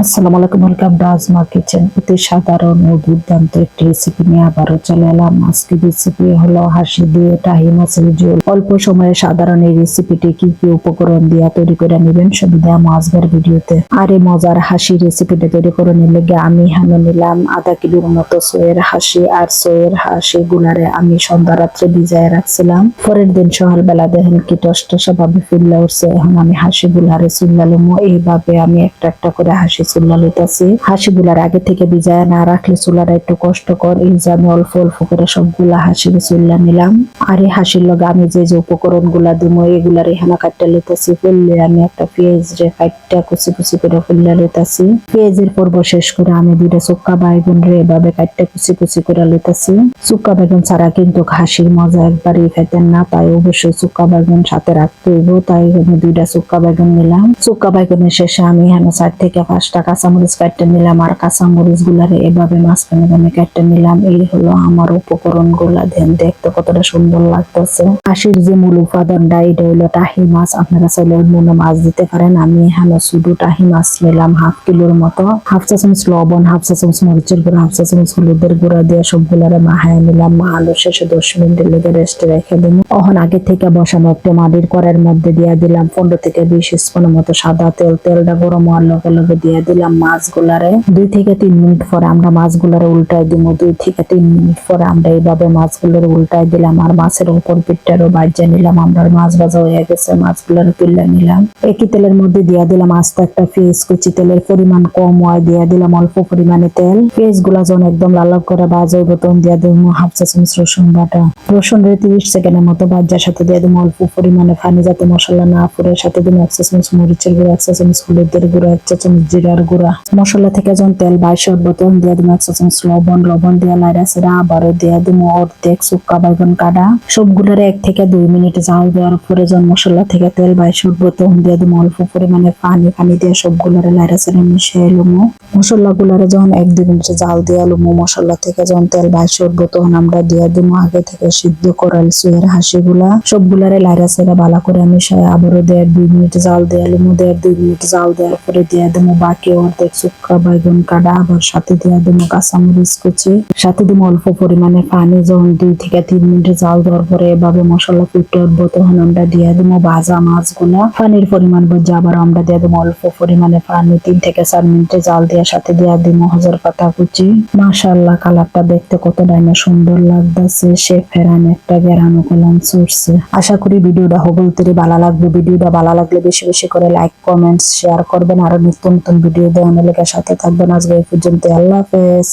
আসসালামু আলাইকুম, welcome to asthma kitchen. অতি সাধারণ ও দুর্দান্ত একটি রেসিপি নিয়ে আবারও চলে এলাম। আজকে রেসিপি হলো হাঁসি দিয়ে টাহি মাছের ঝোল। অল্প সময়ে সাধারণ এই রেসিপিটি কি কি উপকরণ দিয়ে তৈরি করে নেবেন সব দেখাবো আজকের ভিডিওতে। আর এই মজার হাসি রেসিপিটা তৈরি করে নিলে আমি নিলাম আধা কিলোর মতো সোয়ের হাসি। আর সোয়ের হাসি গুলারে আমি সন্ধ্যা রাত্রে ভিজায় রাখছিলাম। পরের দিন সকালবেলা দেখেন কি টসটসা ভাবে ফুল্লা উঠছে। এখন আমি হাসি গুলারে চুল্লালুমো। এইভাবে আমি একটা একটা করে হাসি চুল্লা লইতাছি। হাসি গুলার আগে থেকে ভিজায় না রাখলে চুলাটা একটু কষ্টকর। এই যে আমি অল্প অল্প করে সবগুলা হাসি চুল্লা নিলাম। আর এই হাসির লগে আমি যে যে উপকরণ গুলা দিব এগুলার এখানে কাটতে লইতাছি। ফুললে আমি একটা পেঁয়াজ রে কাটটা কুচি কুচি করে ফুল্লা লইতাছি। পেঁয়াজের পর্ব শেষ করে আমি দুইটা চুক্কা বাইগুন রে এভাবে কাটটা কুচি কুচি করে লইতাছি। চুক্কা বেগুন ছাড়া কিন্তু হাসির মজা একবারই খাইতেন না, তাই অবশ্যই চুক্কা বেগুন সাথে রাখতে হইব। তাই আমি দুইটা চুক্কা বেগুন নিলাম। চুক্কা বেগুনের শেষে আমি এখানে 4 থেকে 5টা কাঁচামরিচ কাটতে নিলাম। আর কাঁচামরিচ গুলারে এভাবে মাঝখানে কাটতে নিলাম। এই হলো আমার উপকরণ গুলা। দেন দেখতে কতটা সুন্দর লাগতেছে। হাঁসির যে মূল উপাদানটা এটা হলো টাহি মাছ। আপনারা চাইলে অন্য মাছ দিতে পারেন। আমি এখানে শুধু টাহি মাছ নিলাম 1/2 কিলোর মতো। 1/2 চা চামচ লবণ, 1/2 চা চামচ মরিচের গুঁড়া, 1/2 চা চামচ হলুদের গুঁড়া দিয়ে সবগুলারে মাখায় নিলাম। মাখানোর শেষে 10 মিনিটের লেগে রেস্টে রেখে দেব। এখন আগে থেকে বসানো একটা মাটির কড়াইয়ের মধ্যে দিয়ে দিলাম 15 থেকে 20 স্পুনের মতো সাদা তেল। তেলটা গরম হওয়ার লগে লগে দিয়ে দিলাম মাছগুলারে। 2 থেকে 3 মিনিট পরে আমরা মাছগুলারে উল্টাই দিব। 2 থেকে 3 মিনিট পরে আমরা এইভাবে মাছগুলোর উল্টাই দিলাম। আর মাছের উপর পিঠটারও ভাজা নিলাম। আমরা মাছ ভাজা হয়ে গেছে, মাছগুলোর তুলে নিলাম। একই তেলের মধ্যে দিয়ে দিলাম আস্ত একটা পেঁয়াজ কুচি। তেলের পরিমাণ কম হয় দিয়ে দিলাম অল্প পরিমাণে তেল। পেঁয়াজ গুলা যখন একদম লাল করে ভাজা হইব তখন দিয়ে দেবো 1/2 চা চামচ রসুন বাটা। রসুন 30 সেকেন্ডের মতো ভাজার সাথে দিয়ে দেবো অল্প পরিমাণে পানি যাতে মশলা না পুড়ে। সাথে দেবো 1 চা চামচ মরিচের গুঁড়া, 1 চা চামচ হলুদের গুঁড়া, 1 চা চামচ জিরার গুঁড়া। মশলা থেকে যখন তেল বাইশ উঠবো তখন দিয়ে দেবো 1 চা চামচ লবণ। লবণ দিয়ে লাইড়া ছেড়ে আবারও দিয়ে দেবো অর্ধেক চুক্কা বেগুন কাটা। সবগুলোরে 1 থেকে 2 মিনিট জাল দেওয়ার পরে যখন মশলা থেকে তেল বাইশ উঠবো তখন দিয়ে দেবো অল্প পরিমাণে পানি। পানি দিয়ে সবগুলোরে লাইড়া ছেড়ে মিশিয়ে লুমো। মশলা গুলারে যখন 1-2 মিনিট জাল দিয়ে লুমো, মশলা থেকে যখন তেল বাইশ উঠবো তখন আমরা দিয়ে দেবো আগে থেকে সিদ্ধ করা সোয়ের হাঁসি গুলা। সবগুলারে লাইড়া ছেড়ে ভালো করে মিশিয়ে আবারও 1.5-2 মিনিট জাল দিয়ে লুমো। 1.5-2 মিনিট জাল দেওয়ার পরে দিয়ে দেবো বাকি অর্ধেক চুক্কা বেগুন কাটা। আবার সাথে দিয়ে দেবো কাঁচামরিচ কুচি, সাথে দেবো অল্প পরিমাণে পানি। যখন 2 থেকে 3 মিনিট জাল দেওয়ার পরে এভাবে মশলা ফুটে উঠবো তখন আমরা দিয়ে দেবো ভাজা মাছগুলা। পানির পরিমাণ বুঝে আবার আমরা দিয়ে দেবো অল্প পরিমাণে পানি। 3 থেকে 4 মিনিটে জাল দেওয়ার সাথে দিয়ে দেবো হজর পাতা কুচি। মাশাআল্লাহ, কালারটা দেখতে কতটা না সুন্দর লাগতেছে। সে ফেরান একটা গেরানো কলম চড়ছে। আশা করি ভিডিওটা হবলতেরই ভালো লাগবে। ভিডিওটা ভালো লাগলে বেশি বেশি করে লাইক, কমেন্টস, শেয়ার করবেন। আরো নিত্য নতুন ভিডিও দেওয়ার লেগে সাথে থাকবেন। আজকে এই পর্যন্ত, আল্লাহ হাফেজ।